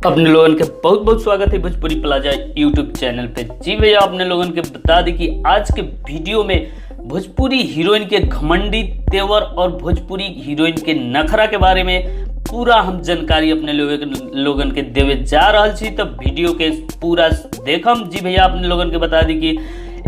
अपने लोगन के बहुत बहुत स्वागत है भोजपुरी प्लाजा यूट्यूब चैनल पे। जी भैया, अपने लोगन के बता दी कि आज के वीडियो में भोजपुरी हीरोइन के घमंडी तेवर और भोजपुरी हीरोइन के नखरा के बारे में पूरा हम जानकारी अपने लोगन के देवे जा रहा छी। तो वीडियो के पूरा देखम। जी भैया, अपने लोगन के बता दी कि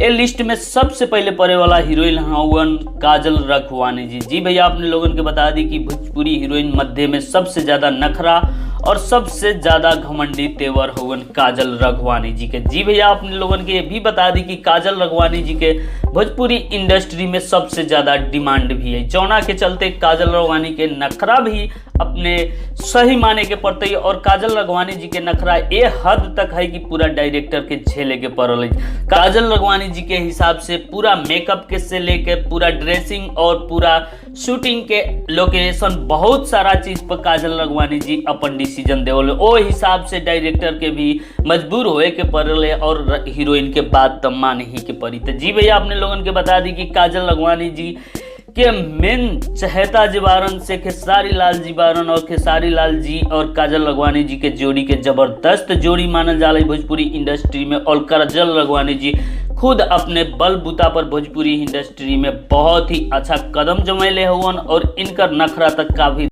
ए लिस्ट में सबसे पहले पड़े वाला हीरोइन हवन काजल रखवानी जी। जी भैया, अपने लोगन के बता दी कि भोजपुरी हीरोइन मध्य में सबसे ज्यादा नखरा और सबसे ज्यादा घमंडी तेवर हवन काजल रघवानी जी के। जी भैया, अपने लोगन के ये भी बता दी कि काजल रघवानी जी के भोजपुरी इंडस्ट्री में सबसे ज्यादा डिमांड भी है, जौना के चलते काजल रघवानी के नखरा भी अपने सही माने के पड़ते है। और काजल रघवानी जी के नखरा ये हद तक है कि पूरा डायरेक्टर के झेले के पड़ल है। काजल रघवानी जी के हिसाब से पूरा मेकअप के से लेके पूरा ड्रेसिंग और पूरा शूटिंग के लोकेशन बहुत सारा चीज पर काजल रघवानी जी अपन डिसीजन देवल। ओ हिसाब से डायरेक्टर के भी मजबूर होए के पड़ल और हीरोइन के बात तो मान ही के पड़ी। तो जी भैया, अपने लोगन के बता दी कि काजल रघवानी जी के मेन चहेता जीवारन से खेसारी लाल जी बारन और खेसारी लाल जी और काजल रघवानी जी के जोड़ी के जबरदस्त जोड़ी मानल जाला भोजपुरी इंडस्ट्री में। और काजल रघवानी जी खुद अपने बलबूता पर भोजपुरी इंडस्ट्री में बहुत ही अच्छा कदम जमैले हुवन और इनकर नखरा तक काफी